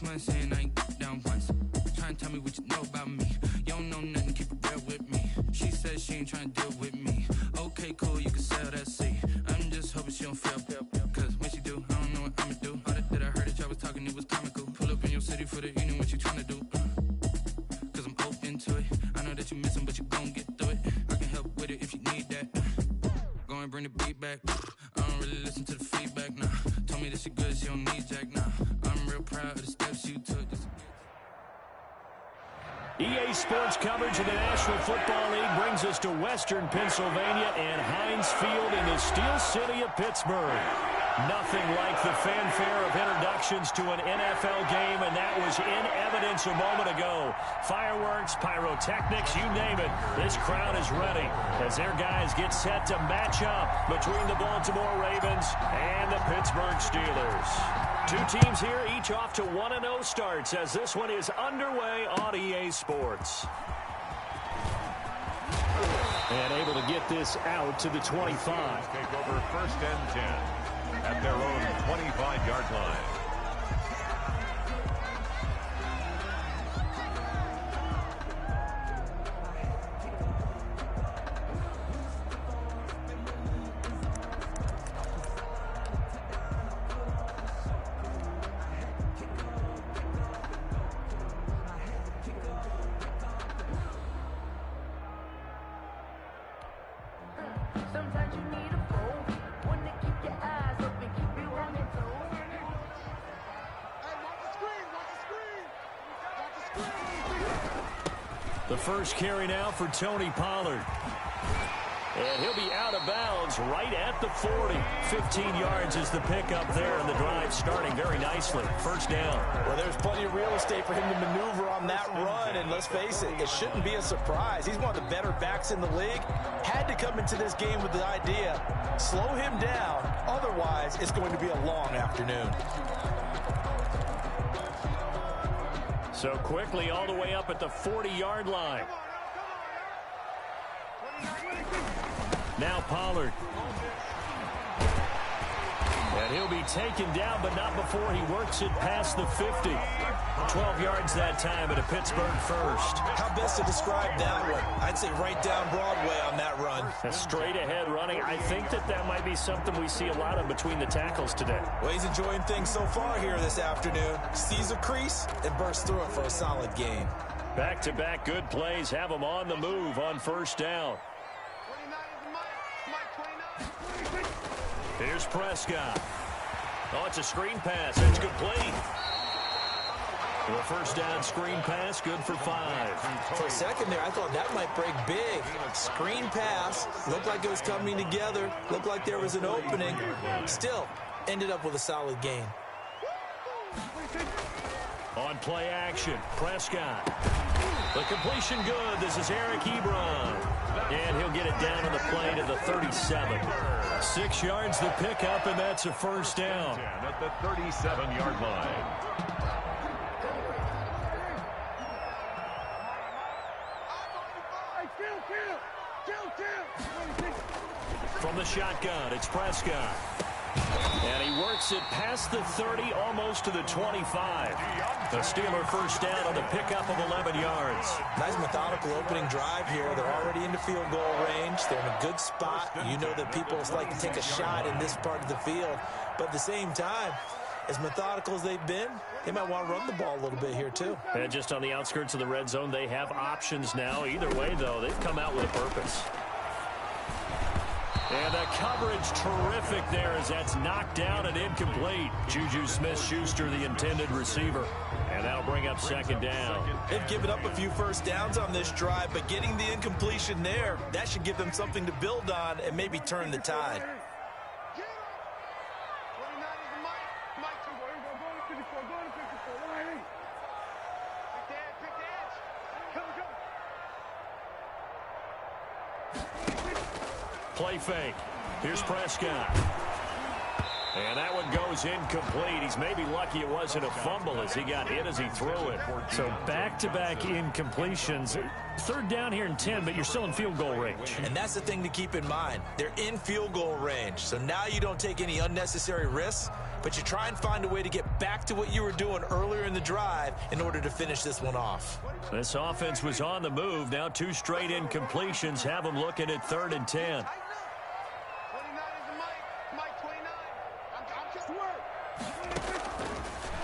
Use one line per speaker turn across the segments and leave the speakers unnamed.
6 months in, I ain't down once. Trying to tell me what you know about me. You don't know nothing, keep it real with me. She said she ain't trying to deal with me. Okay, cool, you can sell that seat. I'm just hoping she don't fail. Cause when she do, I don't know what I'ma do. All that I heard that y'all was talking, it was comical. Pull up in your city for the evening, what you trying to do? Cause I'm open to it. I know that you missing, but you gon' get through it. I can help with it if you need that. Go and bring the beat back. I don't really listen to the feedback, nah. Told me that she good, she don't need Jack, nah. I'm real proud of the steps you took.
EA Sports coverage of the National Football League brings us to Western Pennsylvania and Heinz Field in the Steel City of Pittsburgh. Nothing like the fanfare of introductions to an NFL game, and that was in evidence a moment ago. Fireworks, pyrotechnics, you name it. This crowd is ready as their guys get set to match up between the Baltimore Ravens and the Pittsburgh Steelers. Two teams here, each off to 1-0 starts as this one is underway on EA Sports. And able to get this out to the 25.
Take over 1st and 10 at their own 25-yard line.
Sometimes you need a phone, one to keep your eyes open, keep you on your toes. Hey, watch the screen.
The first carry now for Tony Pollard. And he'll be out of bounds right at the 40. 15 yards is the pickup there, and the drive starting very nicely. First down.
Well, there's plenty of real estate for him to maneuver on that run, and let's face it, it shouldn't be a surprise. He's one of the better backs in the league. Had to come into this game with the idea, slow him down, otherwise it's going to be a long afternoon.
So quickly all the way up at the 40-yard line. Now Pollard. And he'll be taken down, but not before he works it past the 50. 12 yards that time at a Pittsburgh first.
How best to describe that one? I'd say right down Broadway on that run.
A straight ahead running. I think that might be something we see a lot of between the tackles today.
Well, he's enjoying things so far here this afternoon. Sees a crease and bursts through it for a solid gain.
Back-to-back good plays have him on the move on first down. Here's Prescott. Oh, it's a screen pass. It's complete. The first down screen pass, good for 5.
For a second there, I thought that might break big. Screen pass. Looked like it was coming together. Looked like there was an opening. Still, ended up with a solid gain.
On play action, Prescott. The completion good. This is Eric Ebron. And he'll get it down on the play to the 37. 6 yards the pickup, and that's a first down.
At the 37-yard line.
From the shotgun, it's Prescott. And he works it past the 30, almost to the 25. The Steeler first down on the pickup of 11 yards.
Nice methodical opening drive here. They're already into field goal range. They're in a good spot. You know that people like to take a shot in this part of the field. But at the same time, as methodical as they've been, they might want to run the ball a little bit here too.
And just on the outskirts of the red zone, they have options now. Either way, though, they've come out with a purpose. And the coverage terrific there as that's knocked down and incomplete. Juju Smith-Schuster, the intended receiver. And that'll bring up second down.
They've given up a few first downs on this drive, but getting the incompletion there, that should give them something to build on and maybe turn the tide.
Play fake. Here's Prescott. And that one goes incomplete. He's maybe lucky it wasn't a fumble as he got hit as he threw it. So back-to-back incompletions. Third down here in 10, but you're still in field goal range.
And that's the thing to keep in mind. They're in field goal range. So now you don't take any unnecessary risks. but you try and find a way to get back to what you were doing earlier in the drive in order to finish this one off.
This offense was on the move. Now 2 straight incompletions have them looking at 3rd and 10.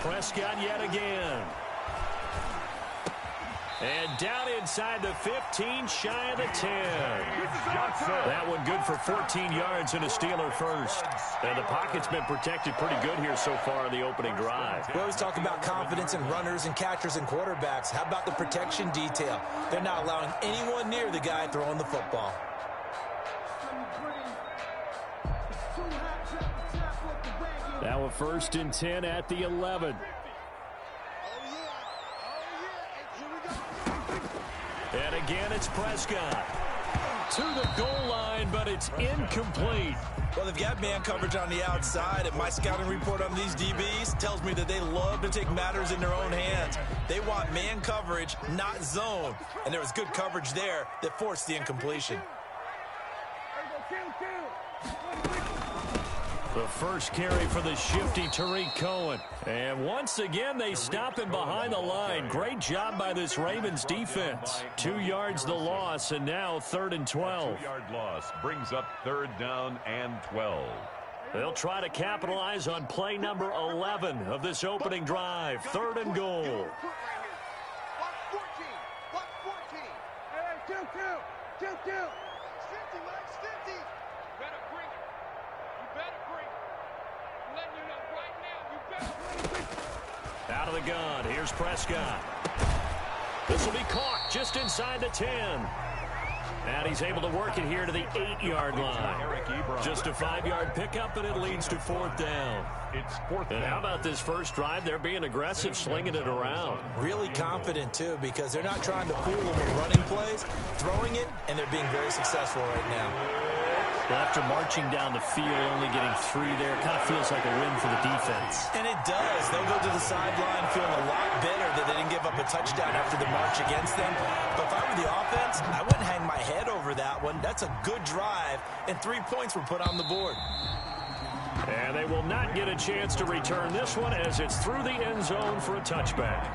Prescott yet again. And down inside the 15, shy of the 10. That one good for 14 yards and a Steeler first. And the pocket's been protected pretty good here so far in the opening drive.
We always talk about confidence in runners and catchers and quarterbacks. How about the protection detail? They're not allowing anyone near the guy throwing the football.
Now a 1st and 10 at the 11. And again, it's Prescott to the goal line, but it's incomplete.
Well, they've got man coverage on the outside, and my scouting report on these DBs tells me that they love to take matters in their own hands. They want man coverage, not zone. And there was good coverage there that forced the incompletion.
The first carry for the shifty Tariq Cohen. And once again, they stop him behind the line. Great job by this Ravens defense. 2 yards the loss, and now 3rd and 12.
2-yard loss brings up 3rd down and 12.
They'll try to capitalize on play number 11 of this opening drive. 3rd and goal.
Watch 14. Watch 14. Hey, 2-2. 2-2. 50, Mike, 50. You better bring it. You better bring it. I'm letting you know right now, you better bring it.
Out of the gun, here's Prescott. This will be caught just inside the 10. And he's able to work it here to the 8-yard line. Just a 5-yard pickup, and it leads to 4th down.
It's 4th down.
And how about this first drive? They're being aggressive, slinging it around.
Really confident, too, because they're not trying to fool them with running plays, throwing it, and they're being very successful right now.
Well, after marching down the field, only getting 3 there, it kind of feels like a win for the defense.
And it does. They'll go to the sideline feeling a lot better that they didn't give up a touchdown after the march against them. But if I were the offense, I wouldn't hang my head over that one. That's a good drive, and 3 points were put on the board.
And they will not get a chance to return this one as it's through the end zone for a touchback.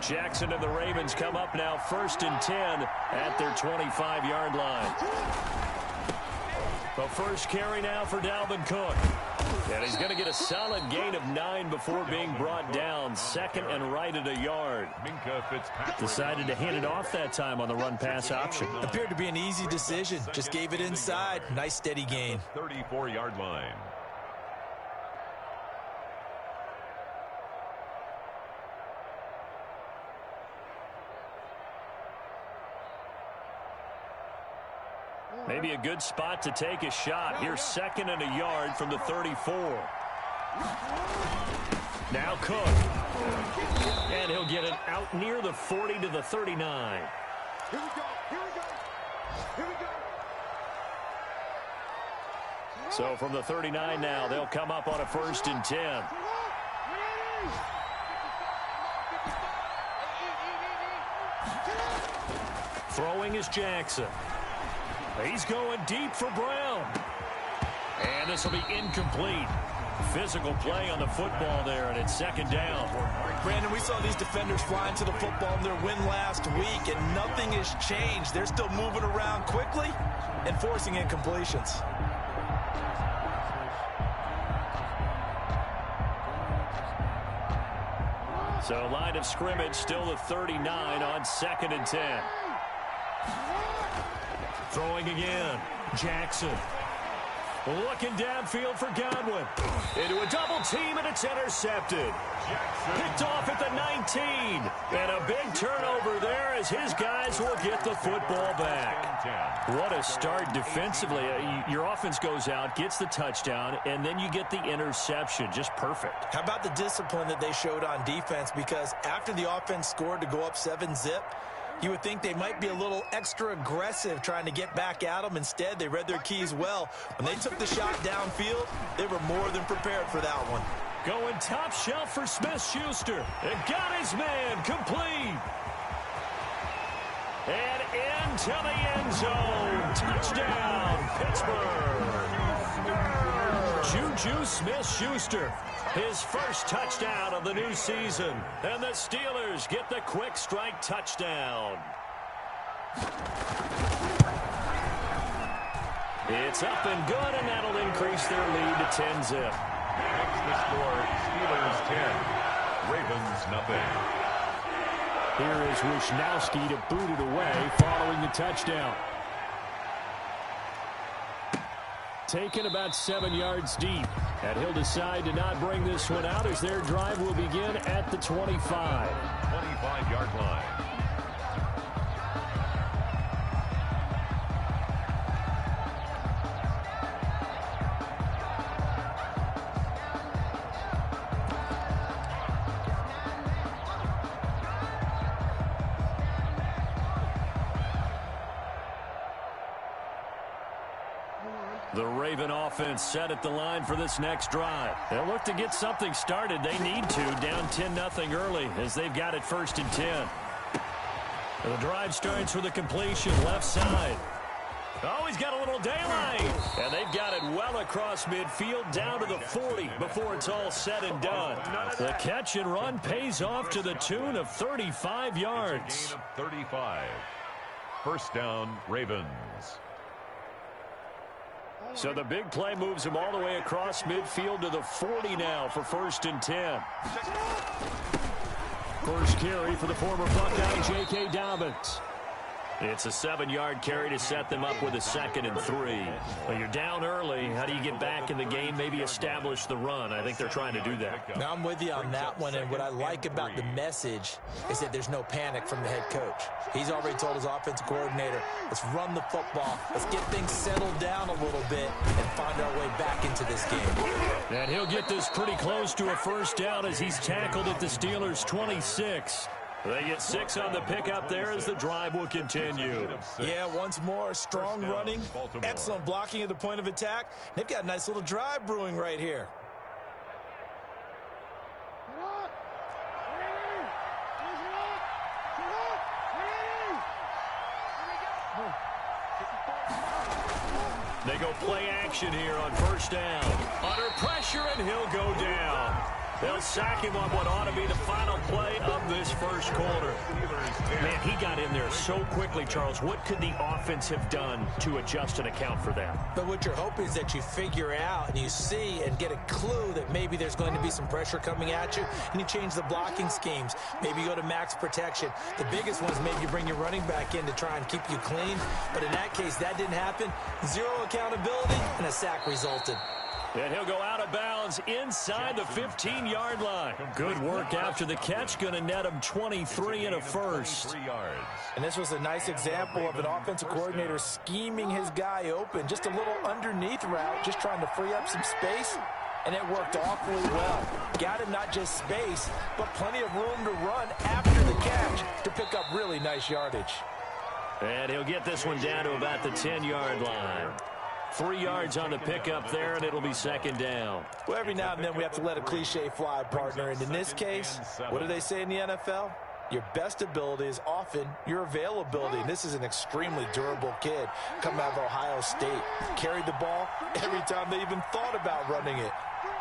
Jackson and the Ravens come up now 1st and 10 at their 25-yard line. The first carry now for Dalvin Cook. And he's going to get a solid gain of 9 before being brought down. 2nd and right at a yard. Decided to hand it off that time on the run-pass option.
Appeared to be an easy decision. Just gave it inside. Nice steady gain.
34-yard line.
Maybe a good spot to take a shot. Here's 2nd and a yard from the 34. Now Cook. And he'll get it out near the 40 to the 39.
Here we go. Here we go. Here we go.
So from the 39 now, they'll come up on a 1st and 10. Throwing is Jackson. He's going deep for Brown. And this will be incomplete. Physical play on the football there, and it's 2nd down.
Brandon, we saw these defenders flying to the football in their win last week, and nothing has changed. They're still moving around quickly and forcing incompletions.
So line of scrimmage still the 39 on 2nd and 10. Throwing again. Jackson. Looking downfield for Godwin. Into a double team, and it's intercepted. Picked off at the 19. And a big turnover there as his guys will get the football back. What a start defensively. Your offense goes out, gets the touchdown, and then you get the interception. Just perfect.
How about the discipline that they showed on defense? Because after the offense scored to go up 7-zip, You would think they might be a little extra aggressive trying to get back at them. Instead, they read their keys well. When they took the shot downfield, they were more than prepared for that one.
Going top shelf for Smith-Schuster. And got his man complete. And into the end zone. Touchdown, Pittsburgh. Juju Smith-Schuster, his first touchdown of the new season. And the Steelers get the quick strike touchdown. It's up and good, and that'll increase their lead to 10-zip.
Makes the score Steelers 10, Ravens nothing.
Here is Wishnowski to boot it away following the touchdown. Taken about 7 yards deep. And he'll decide to not bring this one out as their drive will begin at the 25.
25-yard line.
The Raven offense set at the line for this next drive. They'll look to get something started. They need to, down 10-0 early as they've got it 1st and 10. And the drive starts with a completion left side. Oh, he's got a little daylight. And they've got it well across midfield down to the 40 before it's all said and done. The catch and run pays off to the tune of 35 yards.
It's a gain of 35. First down, Ravens.
So the big play moves him all the way across midfield to the 40 now for 1st and 10. First carry for the former Buckeye, J.K. Dobbins. It's a 7-yard carry to set them up with a 2nd and 3. Well, you're down early. How do you get back in the game, maybe establish the run? I think they're trying to do that.
Now, I'm with you on that one, and what I like about the message is that there's no panic from the head coach. He's already told his offensive coordinator, let's run the football, let's get things settled down a little bit and find our way back into this game.
And he'll get this pretty close to a first down as he's tackled at the Steelers' 26. They get 6 on the pickup there as the drive will continue.
Yeah, once more, strong running, excellent blocking at the point of attack. They've got a nice little drive brewing right here.
They go play action here on first down. Under pressure, and he'll go down. They'll sack him on what ought to be the final play of this first quarter. Man, he got in there so quickly, Charles. What could the offense have done to adjust and account for that?
But what you're hoping is that you figure out and you see and get a clue that maybe there's going to be some pressure coming at you, and you change the blocking schemes. Maybe you go to max protection. The biggest one is maybe you bring your running back in to try and keep you clean. But in that case, that didn't happen. Zero accountability, and a sack resulted.
And he'll go out of bounds inside the 15-yard line. Good work after the catch. Going to net him 23 and a first.
And this was a nice example of an offensive coordinator scheming his guy open. Just a little underneath route, just trying to free up some space. And it worked awfully well. Got him not just space, but plenty of room to run after the catch to pick up really nice yardage.
And he'll get this one down to about the 10-yard line. 3 yards on the pickup there, and it'll be 2nd down.
Well, every now and then we have to let a cliche fly, partner. And in this case, what do they say in the NFL? Your best ability is often your availability. And this is an extremely durable kid coming out of Ohio State. Carried the ball every time they even thought about running it.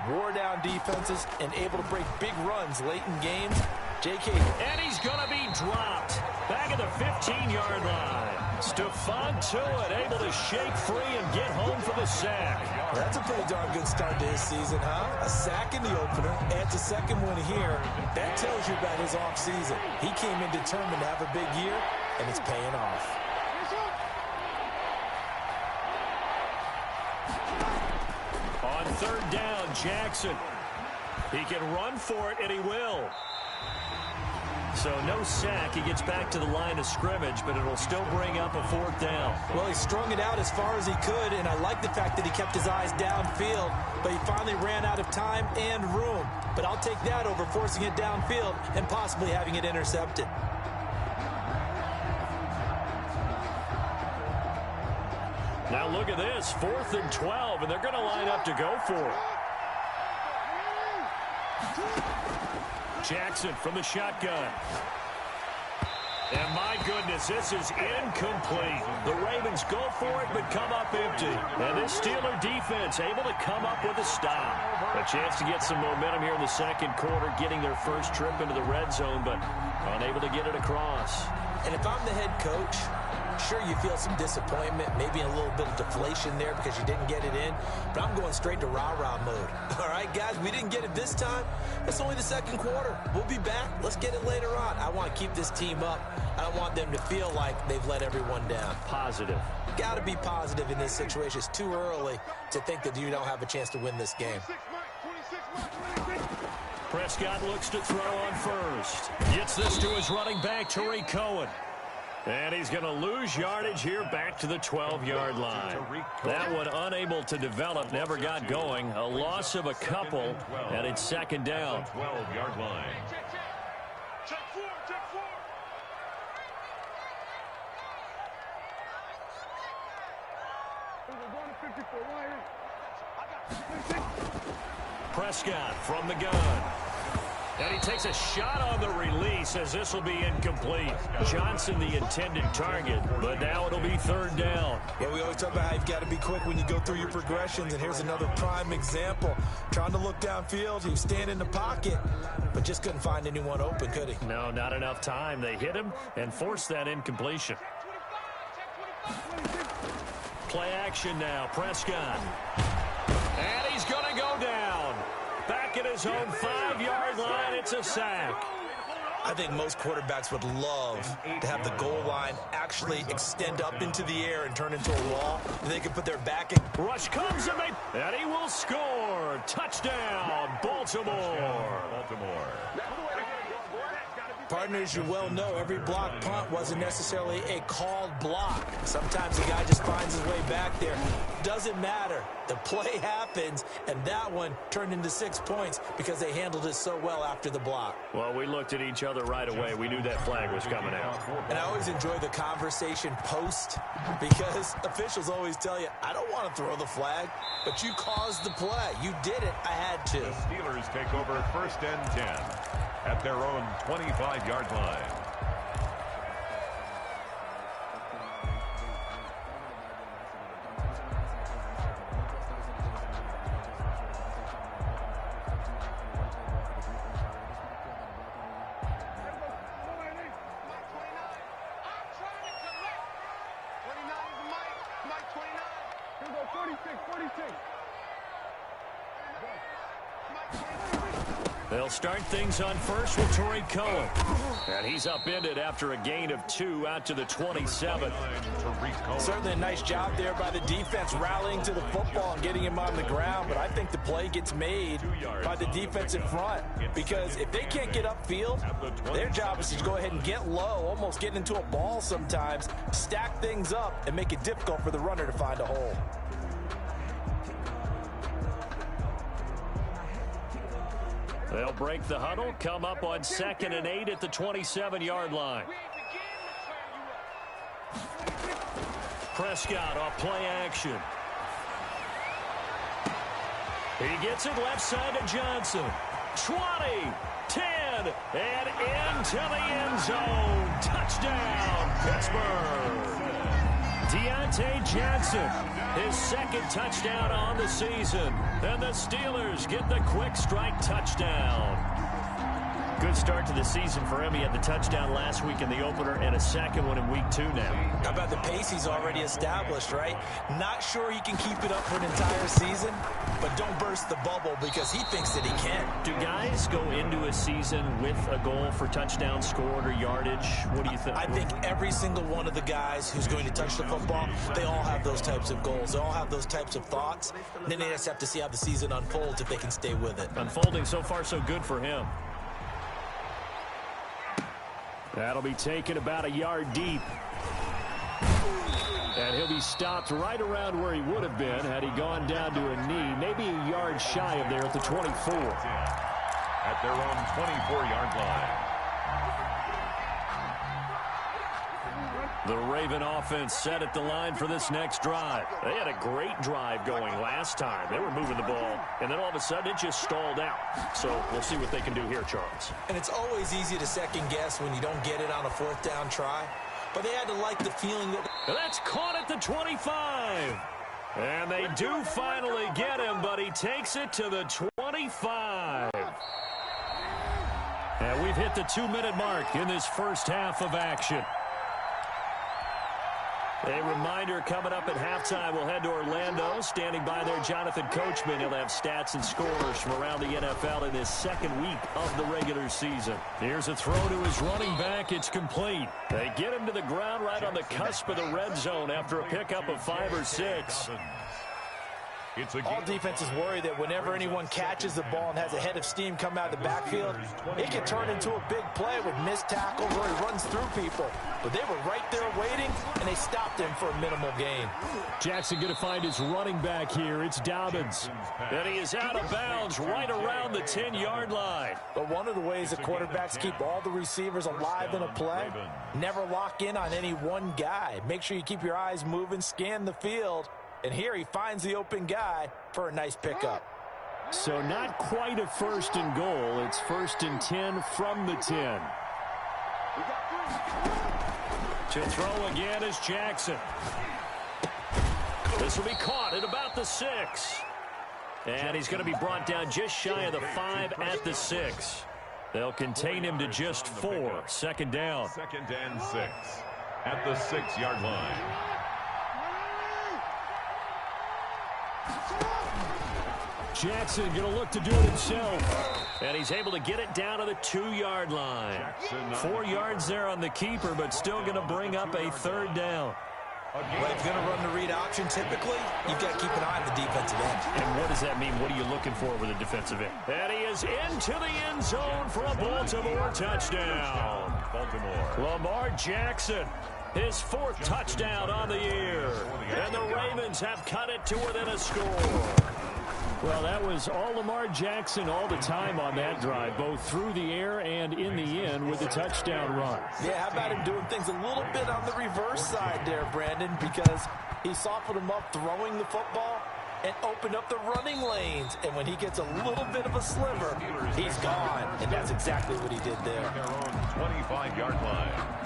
Wore down defenses and able to break big runs late in games. J.K.
And he's going to be dropped. Back at the 15-yard line. Stephon Tuitt able to shake free and get home for the sack.
Well, that's a pretty darn good start to his season, huh? A sack in the opener, adds a second one here. That tells you about his offseason. He came in determined to have a big year, and it's paying off.
On 3rd down, Jackson. He can run for it, and he will. So no sack. He gets back to the line of scrimmage, but it'll still bring up a 4th down.
Well, he strung it out as far as he could, and I like the fact that he kept his eyes downfield, but he finally ran out of time and room. But I'll take that over forcing it downfield and possibly having it intercepted.
look at this. 4th and 12, and they're going to line up to go for it. Jackson from the shotgun. And my goodness, this is incomplete. The Ravens go for it, but come up empty. And this Steeler defense able to come up with a stop. A chance to get some momentum here in the second quarter, getting their first trip into the red zone, but unable to get it across.
And if I'm the head coach, sure, you feel some disappointment, maybe a little bit of deflation there because you didn't get it in, but I'm going straight to rah-rah mode. All right, guys, we didn't get it this time. It's only the second quarter. We'll be back. Let's get it later on. I want to keep this team up. I don't want them to feel like they've let everyone down.
Positive.
Got to be positive in this situation. It's too early to think that you don't have a chance to win this game.
Prescott looks to throw on first. Gets this to his running back, Tariq Cohen. And he's going to lose yardage here back to the 12-yard line. That one unable to develop, never got going. A loss of a couple, and it's second down.
12-yard line.
Check four.
Prescott from the gun. And he takes a shot on the release as this will be incomplete. Johnson the intended target, but now it'll be third down.
Yeah, we always talk about how you've got to be quick when you go through your progressions, and here's another prime example. Trying to look downfield, he was standing in the pocket, but just couldn't find anyone open, could he?
No, not enough time. They hit him and forced that incompletion. Play action now, Prescott. And he's going to go down. Back at his own 5-yard line, it's a sack.
I think most quarterbacks would love to have the goal line actually extend up into the air and turn into a wall, and they can put their back in.
Rush comes and he will score. Touchdown, Baltimore.
Partners, you well know every block punt wasn't necessarily a called block. Sometimes the guy just finds his way back there. Doesn't matter. The play happens, and that one turned into 6 points because they handled it so well after the block.
Well, we looked at each other right away. We knew that flag was coming out.
And I always enjoy the conversation post because officials always tell you, I don't want to throw the flag, but you caused the play. You did it. I had to.
The Steelers take over 1st and 10 at their own 25-yard line.
They'll start things on first with Tariq Cohen. And he's upended after a gain of 2 out to the 27.
Certainly a nice job there by the defense rallying to the football and getting him on the ground. But I think the play gets made by the defense in front. Because if they can't get upfield, their job is to go ahead and get low, almost get into a ball sometimes, stack things up, and make it difficult for the runner to find a hole.
They'll break the huddle, come up on 2nd and 8 at the 27-yard line. Prescott off play action. He gets it left side to Johnson. 20, 10, and into the end zone. Touchdown, Pittsburgh. Deontay Johnson, his 2nd touchdown on the season. And the Steelers get the quick strike touchdown. Good start to the season for him. He had the touchdown last week in the opener and a 2nd one in week 2 now.
How about the pace he's already established, right? Not sure he can keep it up for an entire season, but don't burst the bubble because he thinks that he can.
Do guys go into a season with a goal for touchdown scored or yardage? What do you think?
I think every single one of the guys who's going to touch the football, they all have those types of goals. They all have those types of thoughts. And then they just have to see how the season unfolds if they can stay with it.
Unfolding so far so good for him. That'll be taken about a yard deep. And he'll be stopped right around where he would have been had he gone down to a knee, maybe a yard shy of there at the 24.
At their own 24-yard line.
The Raven offense set at the line for this next drive. They had a great drive going last time. They were moving the ball, and then all of a sudden it just stalled out. So we'll see what they can do here, Charles.
And it's always easy to second guess when you don't get it on a fourth down try. But they had to like the feeling that...
That's caught at the 25. And they do finally get him, but he takes it to the 25. And we've hit the 2-minute mark in this first half of action. A reminder, coming up at halftime, we'll head to Orlando. Standing by there, Jonathan Coachman. He'll have stats and scores from around the NFL in this second week of the regular season. Here's a throw to his running back. It's complete. They get him to the ground right on the cusp of the red zone after a pickup of 5 or 6.
All defenses worry that whenever anyone catches the ball and has a head of steam come out of the backfield, it can turn into a big play with missed tackles where he runs through people. But they were right there waiting, and they stopped him for a minimal gain.
Jackson going to find his running back here. It's Dobbins. And he is out of bounds right around the 10-yard line.
But one of the ways the quarterbacks keep all the receivers alive in a play, never lock in on any one guy. Make sure you keep your eyes moving, scan the field. And here he finds the open guy for a nice pickup.
So not quite a first and goal. It's 1st and 10 from the 10. To throw again is Jackson. This will be caught at about the 6. And he's going to be brought down just shy of the 5 at the 6. They'll contain him to just 4. Second down.
2nd and 6 at the 6-yard line.
Jackson going to look to do it himself. And he's able to get it down to the 2-yard line. 4 yards there on the keeper, but still going to bring up a 3rd down.
Well, if you're going to run the read option, typically, you've got to keep an eye on the defensive end.
And what does that mean? What are you looking for with a defensive end? And he is into the end zone for a Baltimore touchdown. Lamar Jackson, his 4th touchdown on the year. And the Ravens have cut it to within a score. Well, that was all Lamar Jackson all the time on that drive, both through the air and in the end with the touchdown run.
Yeah, how about him doing things a little bit on the reverse side there, Brandon, because he softened him up throwing the football and opened up the running lanes. And when he gets a little bit of a sliver, he's gone. And that's exactly what he did there.
Their own 25-yard line.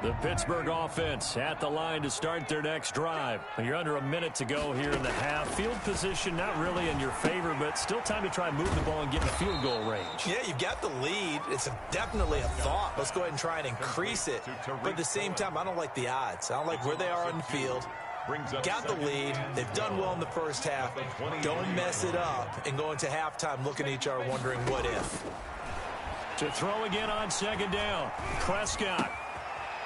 The Pittsburgh offense at the line to start their next drive. You're under a minute to go here in the half. Field position not really in your favor, but still time to try and move the ball and get in field goal range.
Yeah, you've got the lead. It's definitely a thought. Let's go ahead and try and increase it. But at the same time, I don't like the odds. I don't like where they are on the field. Got the lead. They've done well in the first half. Don't mess it up and go into halftime looking at each other wondering what if.
To throw again on 2nd down. Prescott.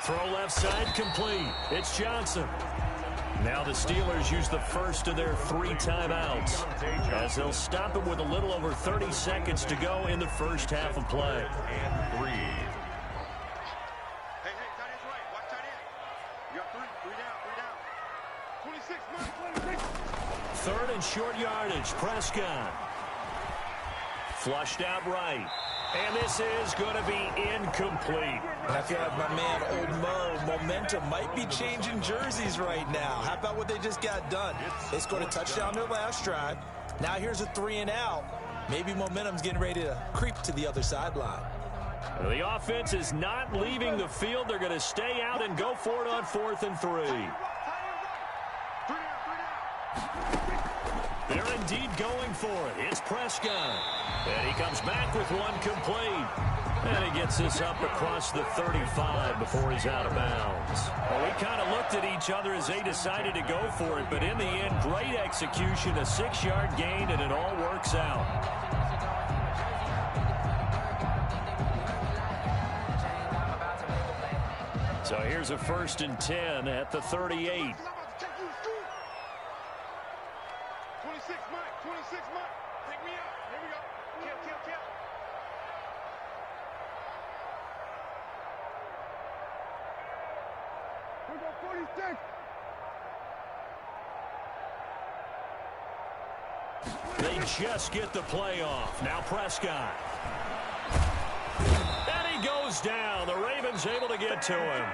Throw left side complete. It's Johnson. Now the Steelers use the first of their 3 timeouts as they'll stop him with a little over 30 seconds to go in the first half of play.
And 3.
Hey, tight end's right. Watch tight end. You got 3 down. 26, Mike, 26.
3rd and short yardage. Prescott. Flushed out right. And this is going to be incomplete.
And I feel like my man, Old Mo, momentum might be changing jerseys right now. How about what they just got done? They scored a touchdown their last drive. Now here's a 3 and out. Maybe momentum's getting ready to creep to the other sideline.
The offense is not leaving the field. They're going to stay out and go for it on 4th and 3. They're indeed going for it. It's Prescott. And he comes back with one complete. And he gets this up across the 35 before he's out of bounds. Well, we kind of looked at each other as they decided to go for it. But in the end, great execution, a 6-yard gain, and it all works out. So here's a 1st and 10 at the 38.
26, Mike. 26, Mike. Take me out. Here we go. Kill. We go 46.
They just get the play off. Now Prescott. And he goes goes down. The Ravens able to get to him.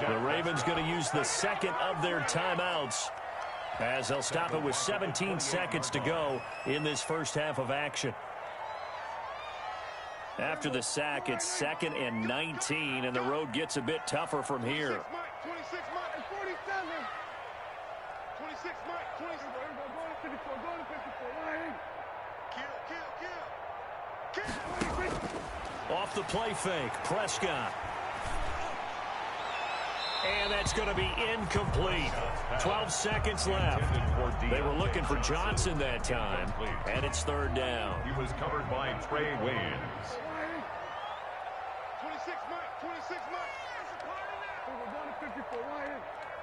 The Ravens going to use the second of their timeouts as they'll stop it with 17 seconds to go in this first half of action. After the sack, it's 2nd and 19, and the road gets a bit tougher from here.
26 Mike, 47. 26 Mike, 26. Go to 54, go to 54. Kill.
Off the play fake, Prescott. And that's going to be incomplete. 12 seconds left. They were looking for Johnson that time, and it's 3rd down.
He was covered by Trey Waynes.
26 Mike, 26 Mike. We're going to 54.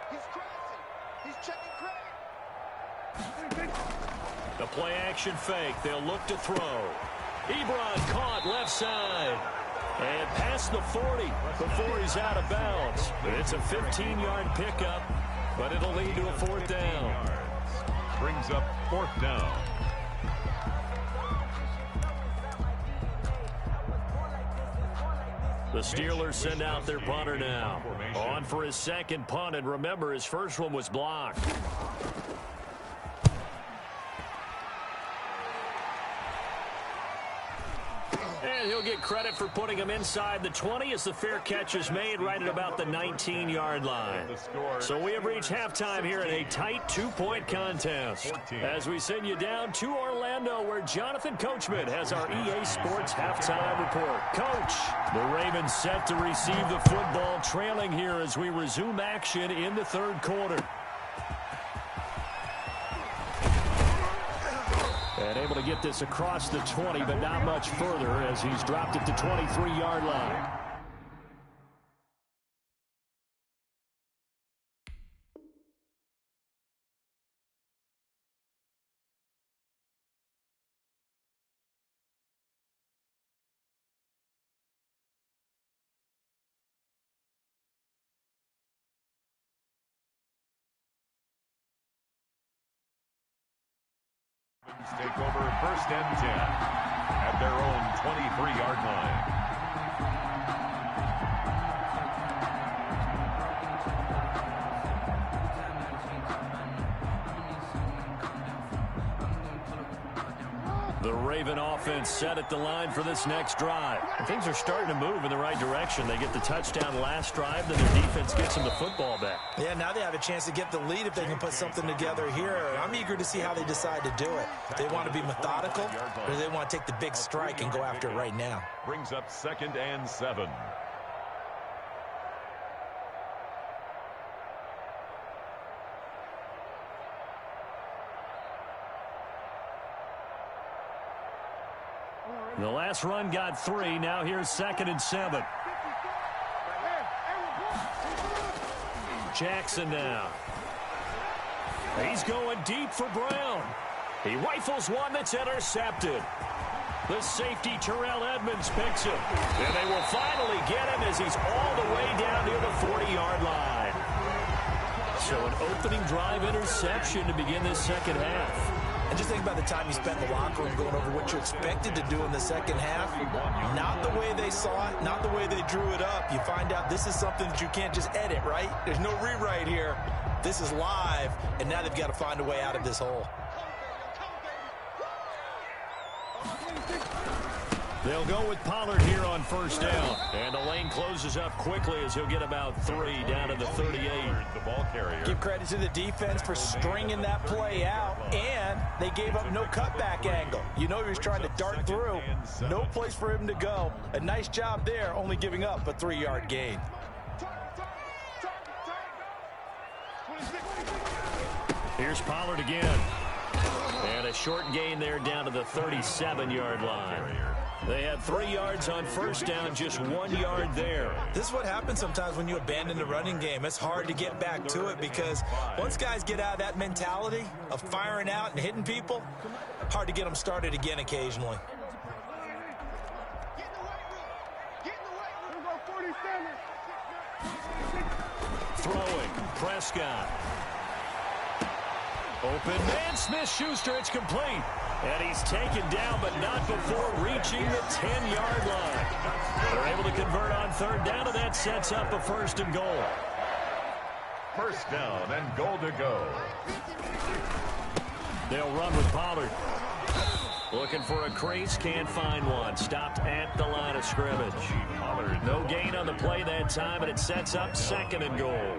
He's crossing. He's checking Craig.
The play action fake. They'll look to throw. Ebron caught left side. And past the 40 before he's out of bounds. It's a 15-yard pickup, but it'll lead to a 4th down.
Brings up 4th down.
The Steelers send out their punter now. On for his second punt, and remember, his first one was blocked. And he'll get credit for putting him inside the 20 as the fair catch is made right at about the 19-yard line. So we have reached halftime here in a tight 2-point contest. As we send you down to Orlando, where Jonathan Coachman has our EA Sports halftime report. Coach, the Ravens set to receive the football, trailing here as we resume action in the 3rd quarter. And able to get this across the 20, but not much further as he's dropped at the 23-yard line.
Take over 1st and 10 at their own 23-yard line.
The Raven offense set at the line for this next drive. And things are starting to move in the right direction. They get the touchdown last drive, then their defense gets them the football back.
Yeah, now they have a chance to get the lead if they can put something together here. I'm eager to see how they decide to do it. If they want to be methodical, or do they want to take the big strike and go after it right now?
Brings up 2nd and 7.
The last run got 3. Now here's 2nd and 7. Jackson now. He's going deep for Brown. He rifles one that's intercepted. The safety, Terrell Edmonds, picks him. And they will finally get him as he's all the way down near the 40-yard line. So an opening drive interception to begin this second half.
And just think about the time you spent in the locker room going over what you expected to do in the second half. Not the way they saw it, not the way they drew it up. You find out this is something that you can't just edit, right? There's no rewrite here. This is live, and now they've got to find a way out of this hole.
They'll go with Pollard here on 1st down. And the lane closes up quickly as he'll get about 3 down to the 38.
The ball carrier.
Give credit to the defense for stringing that play out, and they gave up no cutback angle. You know he was trying to dart through. No place for him to go. A nice job there, only giving up a 3-yard gain.
Here's Pollard again. And a short gain there down to the 37-yard line. They had 3 yards on 1st down, just 1 yard there.
This is what happens sometimes when you abandon the running game. It's hard to get back to it because once guys get out of that mentality of firing out and hitting people, hard to get them started again occasionally.
Throwing, Prescott. Open man, Smith-Schuster, it's complete. And he's taken down, but not before reaching the 10-yard line. They're able to convert on third down, and that sets up a 1st and goal.
First down and goal to go.
They'll run with Pollard. Looking for a crease, can't find one. Stopped at the line of scrimmage. No gain on the play that time, and it sets up 2nd and goal.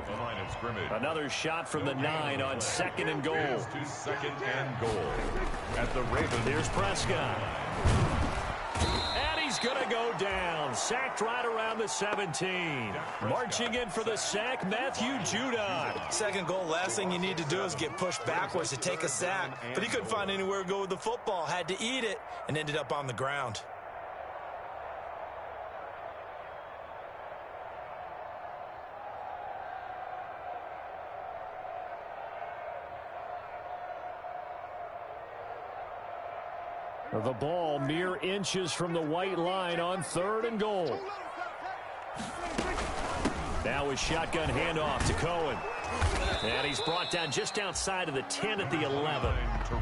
Another shot from the 9 on 2nd and goal.
To 2nd and goal at the Ravens.
Here's Prescott. And he's going to go down. Sacked right around the 17. Marching in for the sack, Matthew Judon.
2nd goal, last thing you need to do is get pushed backwards to take a sack. But he couldn't find anywhere to go with the football. Had to eat it and ended up on the ground.
The ball mere inches from the white line on 3rd and goal. Now a shotgun handoff to Cohen. And he's brought down just outside of the 10 at the 11.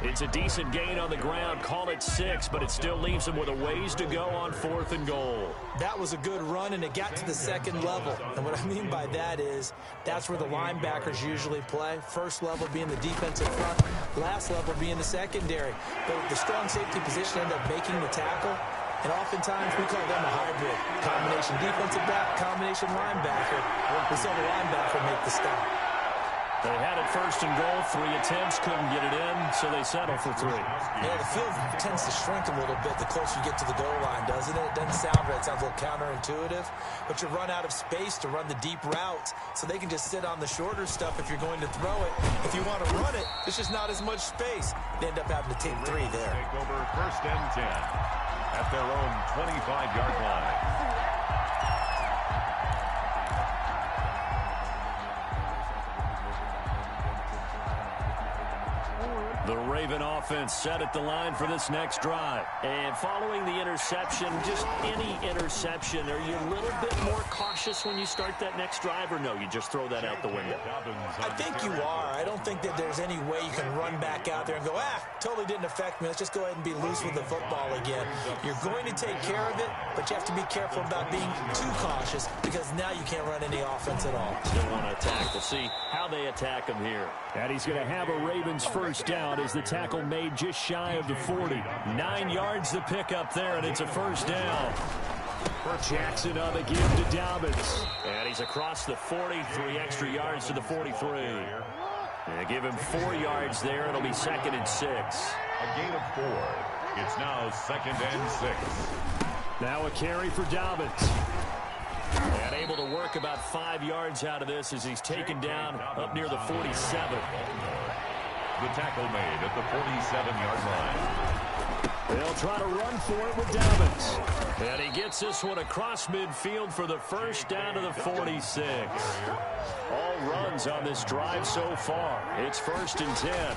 It's a decent gain on the ground. Call it 6, but it still leaves him with a ways to go on 4th and goal.
That was a good run, and it got to the 2nd level. And what I mean by that is that's where the linebackers usually play. 1st level being the defensive front, last level being the secondary. But the strong safety position ended up making the tackle. And oftentimes we call them a hybrid. Combination defensive back, combination linebacker. We saw the linebacker make the stop.
They had it 1st and goal, 3 attempts, couldn't get it in, so they settle for 3.
Yeah, the field tends to shrink a little bit the closer you get to the goal line, doesn't it? It doesn't sound right. It sounds a little counterintuitive. But you run out of space to run the deep routes, so they can just sit on the shorter stuff if you're going to throw it. If you want to run it, there's just not as much space. They end up having to take 3 there.
Take over 1st and 10 at their own 25-yard line.
The Raven offense set at the line for this next drive. And following the interception, just any interception, are you a little bit more cautious when you start that next drive, or no, you just throw that out the window?
I think you are. I don't think that there's any way you can run back out there and go, totally didn't affect me. Let's just go ahead and be loose with the football again. You're going to take care of it, but you have to be careful about being too cautious because now you can't run any offense at all.
Still want to attack. We'll see how they attack him here. And he's going to have a Ravens 1st down as the tackle made just shy of the 40. 9 yards to pick up there, and it's a 1st down. Jackson on the give to Dobbins. And he's across the 40, 3 extra yards to the 43. And give him 4 yards there. It'll be 2nd and 6.
A gain of 4. It's now 2nd and 6.
Now a carry for Dobbins. And able to work about 5 yards out of this as he's taken down up near the 47.
The tackle made at the 47-yard line.
They'll try to run for it with Dobbins. And he gets this one across midfield for the 1st down to the 46. All runs on this drive so far. It's 1st and 10.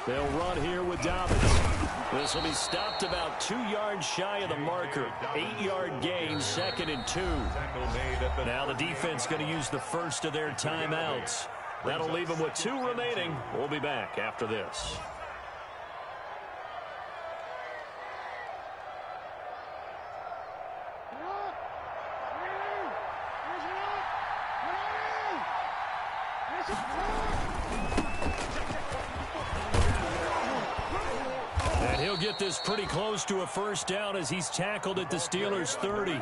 They'll run here with Dobbins. This will be stopped about 2 yards shy of the marker. 8-yard gain, 2nd and 2. Now the defense going to use the first of their timeouts. That'll leave them with 2 remaining. We'll be back after this. And he'll get this pretty close to a 1st down as he's tackled at the Steelers' 30.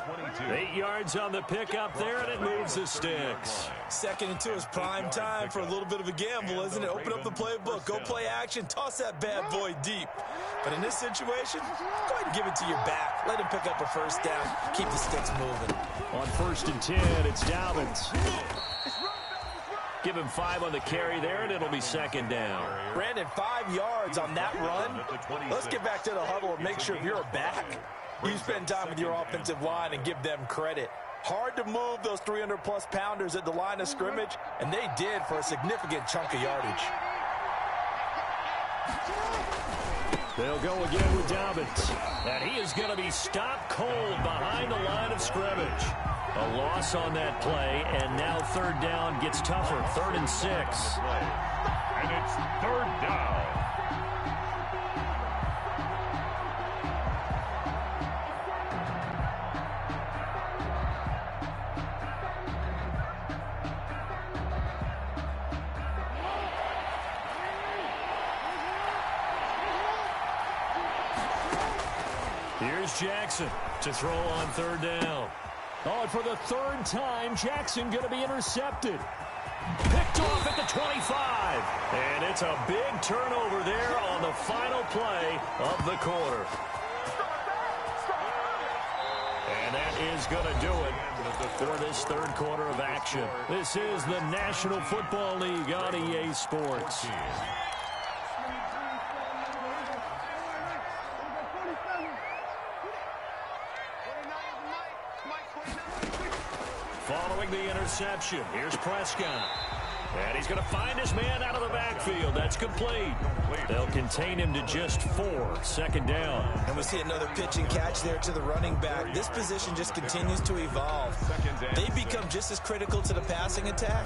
8 yards on the pickup there, and it moves the sticks.
2nd and 2 is prime time for a little bit of a gamble, isn't it? Open up the playbook, go play action, toss that bad boy deep. But in this situation, go ahead and give it to your back. Let him pick up a 1st down. Keep the sticks moving.
On 1st and 10, it's Dobbins. Give him 5 on the carry there, and it'll be 2nd down.
Brandon, 5 yards on that run. Let's get back to the huddle and make sure if you're a back, you spend time with your offensive line and give them credit. Hard to move those 300-plus pounders at the line of scrimmage, and they did for a significant chunk of yardage.
They'll go again with Dobbins. And he is going to be stopped cold behind the line of scrimmage. A loss on that play, and now 3rd down gets tougher. 3rd and 6.
And it's 3rd down.
Here's Jackson to throw on third down. Oh, and for the third time, Jackson going to be intercepted. Picked off at the 25. And it's a big turnover there on the final play of the quarter. And that is going to do it for this third quarter of action. This is the National Football League on EA Sports. Following the interception, here's Prescott. And he's going to find his man out of the backfield. That's complete. They'll contain him to just 4. Second down.
And we see another pitch and catch there to the running back. This position just continues to evolve. They become just as critical to the passing attack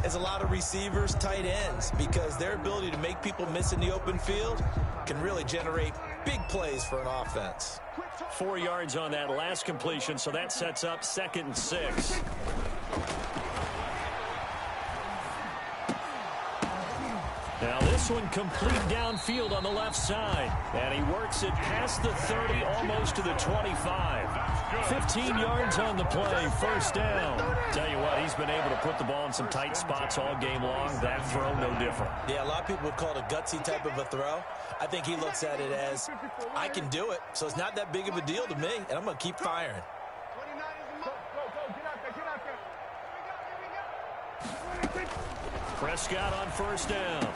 as a lot of receivers, tight ends, because their ability to make people miss in the open field can really generate big plays for an offense.
4 yards on that last completion, so that sets up 2nd and 6. Now this one complete downfield on the left side. And he works it past the 30, almost to the 25. 15 yards on the play, first down. Tell you what, he's been able to put the ball in some tight spots all game long. That throw, no different.
Yeah, a lot of people would call it a gutsy type of a throw. I think he looks at it as, I can do it, so it's not that big of a deal to me, and I'm going to keep firing.
Prescott on first down.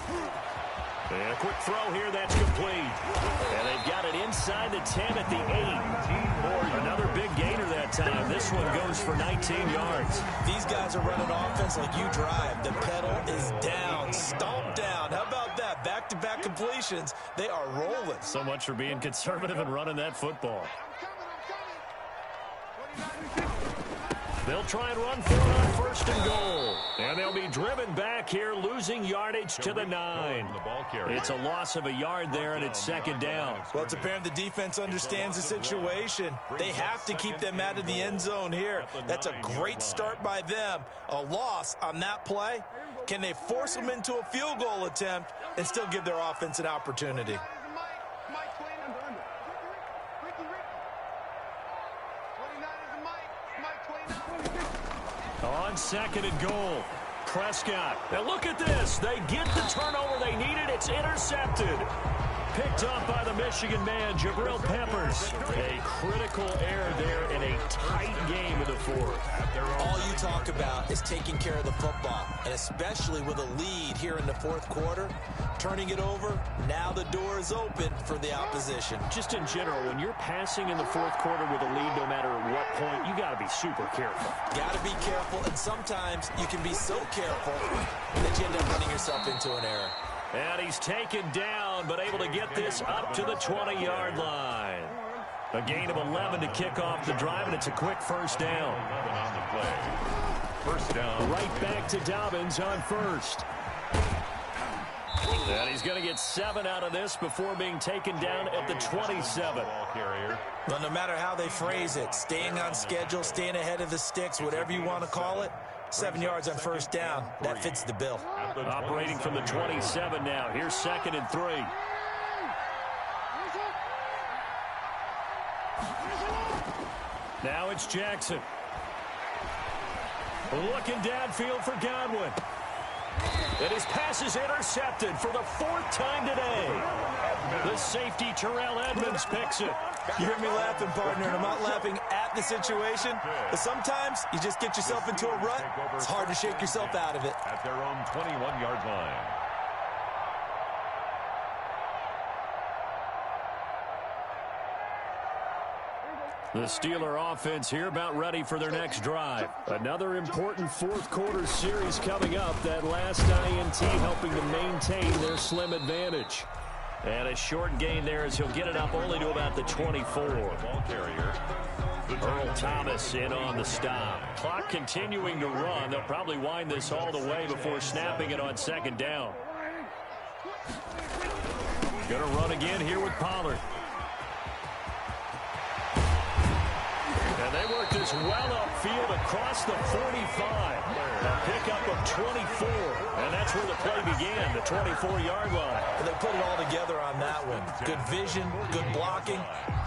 And a quick throw here, that's complete. And they've got it inside the 10 at the 8. Another big gainer that time. This one goes for 19 yards.
These guys are running offense like you drive. The pedal is down, stomped down. How about that? Back-to-back completions. They are rolling.
So much for being conservative and running that football. They'll try and run for it on first and goal. And they'll be driven back here, losing yardage to the 9. It's a loss of a yard there, and it's second down.
Well, it's apparent the defense understands the situation. They have to keep them out of the end zone here. That's a great start by them. A loss on that play. Can they force them into a field goal attempt and still give their offense an opportunity?
On second and goal, Prescott. Now look at this. They get the turnover they needed. It's intercepted. Picked up by the Michigan man, Jabril Peppers. A critical error there in a tight game in the fourth.
All you talk about is taking care of the football, and especially with a lead here in the fourth quarter, turning it over, now the door is open for the opposition.
Just in general, when you're passing in the fourth quarter with a lead, no matter at what point, you got to be super careful.
Got to be careful, and sometimes you can be so careful that you end up running yourself into an error.
And he's taken down, but able to get this up to the 20-yard line. A gain of 11 to kick off the drive, and it's a quick first down.
On the play. First down.
Right back to Dobbins on first. And he's going to get 7 out of this before being taken down at the 27.
Well, no matter how they phrase it, staying on schedule, staying ahead of the sticks, whatever you want to call it, 7 yards on first down, that fits the bill.
Operating from the 27 now. Here's 2nd and 3. Now it's Jackson. Looking downfield for Godwin. And his pass is intercepted for the 4th time today. The safety, Terrell Edmonds, picks it.
You hear me laughing, partner, and I'm not laughing at the situation, but sometimes you just get yourself into a rut. It's hard to shake yourself out of it.
At their own 21-yard line.
The Steeler offense here about ready for their next drive. Another important fourth quarter series coming up. That last INT helping to maintain their slim advantage. And a short gain there as he'll get it up only to about the 24.
Ball carrier.
Earl Thomas in on the stop. Clock continuing to run. They'll probably wind this all the way before snapping it on second down. Going to run again here with Pollard. And They work this well upfield across the 45. A pickup of 24, and that's where the play began, the 24-yard line.
And they put it all together on that one. Good vision, good blocking.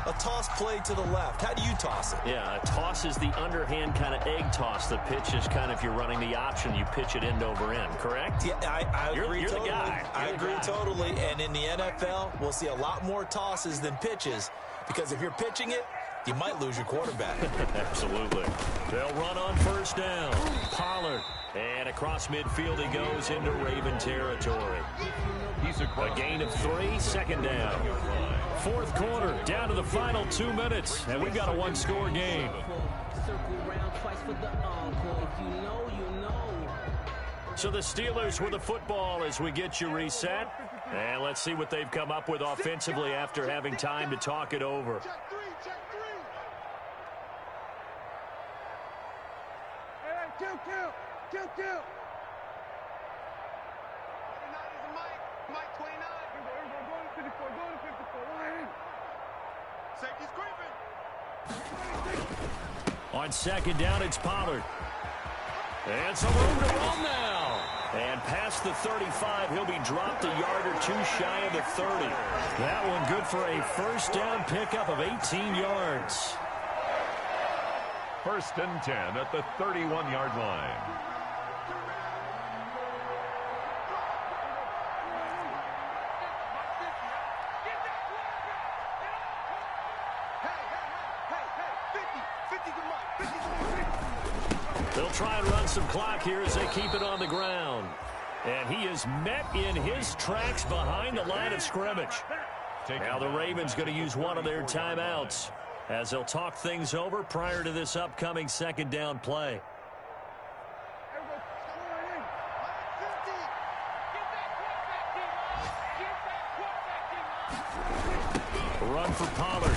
A toss play to the left. How do you toss it?
Yeah, a toss is the underhand kind of egg toss. The pitch is kind of, if you're running the option, you pitch it end over end, correct?
Yeah, I agree
you're
totally.
The guy.
I agree totally. And in the NFL, we'll see a lot more tosses than pitches, because if you're pitching it, you might lose your quarterback.
Absolutely. They'll run on first down. Pollard. And across midfield he goes into Raven territory. A gain of 3, second down. Fourth quarter, down to the final 2 minutes, and we've got a one-score game. So the Steelers with the football as we get you reset. And let's see what they've come up with offensively after having time to talk it over.
Check three. 2-2. 29 is a Mike 29. Go to 54. Line. Safety's creeping.
On second down, it's Pollard. And some room to run now. And past the 35, he'll be dropped a yard or two shy of the 30. That one good for a first down pickup of 18 yards.
First and 10 at the 31-yard line.
They'll try and run some clock here as they keep it on the ground. And he is met in his tracks behind the line of scrimmage. Now the Ravens going to use one of their timeouts as they'll talk things over prior to this upcoming second down play. Run for Pollard.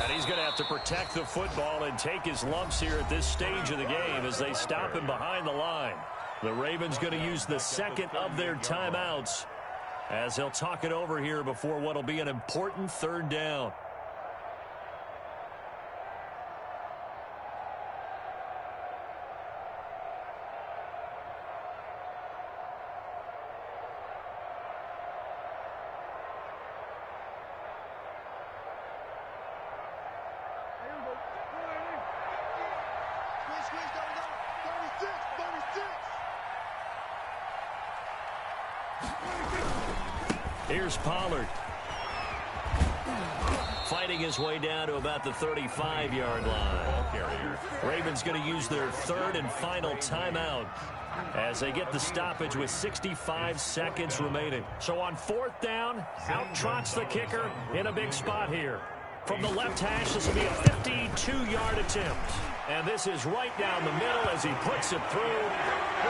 And he's going to have to protect the football and take his lumps here at this stage of the game as they stop him behind the line. The Ravens going to use the second of their timeouts as they'll talk it over here before what will be an important third down. Here's Pollard. Fighting his way down to about the 35-yard line. Ravens going to use their third and final timeout as they get the stoppage with 65 seconds remaining. So on fourth down, out trots the kicker in a big spot here. From the left hash, this will be a 52-yard attempt. And this is right down the middle as he puts it through.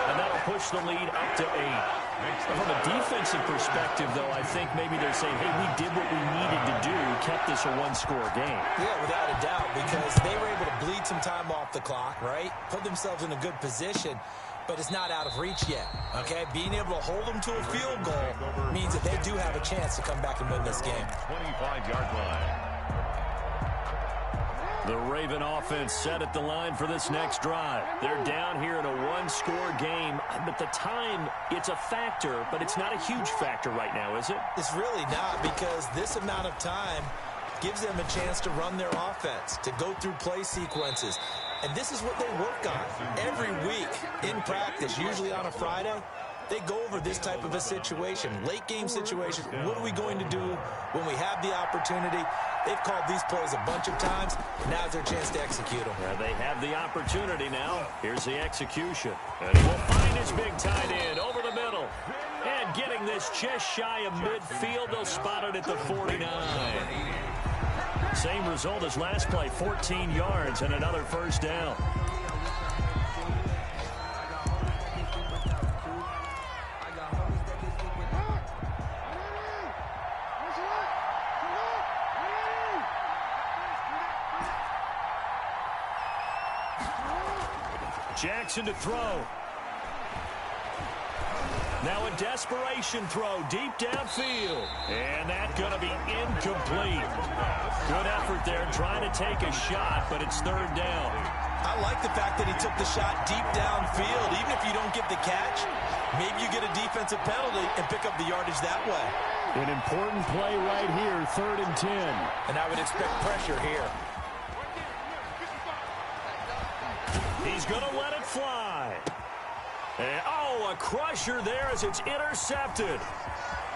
And that'll push the lead up to 8. From a defensive perspective, though, I think maybe they're saying, hey, we did what we needed to do, kept this a one-score game.
Yeah, without a doubt, because they were able to bleed some time off the clock, right? Put themselves in a good position, but it's not out of reach yet, okay? Being able to hold them to a field goal means that they do have a chance to come back and win this game.
25-yard line.
The Raven offense set at the line for this next drive. They're down here in a one-score game. But the time, it's a factor, but it's not a huge factor right now, is it?
It's really not, because this amount of time gives them a chance to run their offense, to go through play sequences. And this is what they work on every week in practice, usually on a Friday. They go over this type of a situation, late game situation. What are we going to do when we have the opportunity? They've called these plays a bunch of times. Now's their chance to execute them.
They have the opportunity now. Here's the execution. And he will find his big tight end over the middle. And getting this just shy of midfield, they'll spot it at the 49. Same result as last play, 14 yards and another first down. Jackson to throw. Now a desperation throw deep downfield. And that's going to be incomplete. Good effort there trying to take a shot, but it's third down.
I like the fact that he took the shot deep downfield. Even if you don't get the catch, maybe you get a defensive penalty and pick up the yardage that way.
An important play right here, 3rd and 10.
And I would expect pressure here.
He's going to let it fly. And, a crusher there as it's intercepted.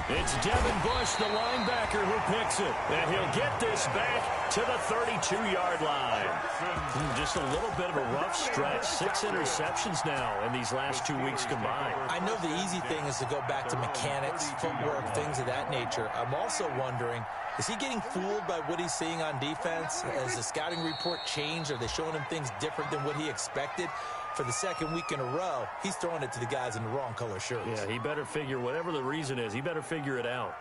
It's Devin Bush, the linebacker, who picks it. And he'll get this back to the 32-yard line. Just a little bit of a rough stretch. 6 interceptions now in these last 2 weeks combined.
I know the easy thing is to go back to mechanics, footwork, things of that nature. I'm also wondering, is he getting fooled by what he's seeing on defense? Has the scouting report changed? Are they showing him things different than what he expected? For the second week in a row, he's throwing it to the guys in the wrong color shirts.
Yeah, he better figure, whatever the reason is, he better figure it out.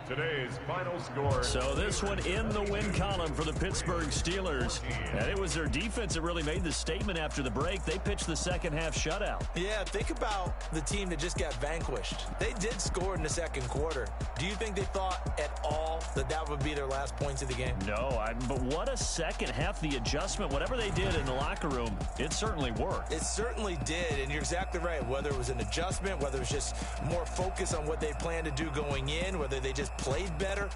Today's final score.
So this one in the win column for the Pittsburgh Steelers. And it was their defense that really made the statement after the break. They pitched the second half shutout.
Yeah, think about the team that just got vanquished. They did score in the second quarter. Do you think they thought at all that that would be their last points of the game?
No, but what a second half. The adjustment, whatever they did in the locker room, it certainly worked.
It certainly did, and you're exactly right. Whether it was an adjustment, whether it was just more focus on what they planned to do going in, whether they just played better.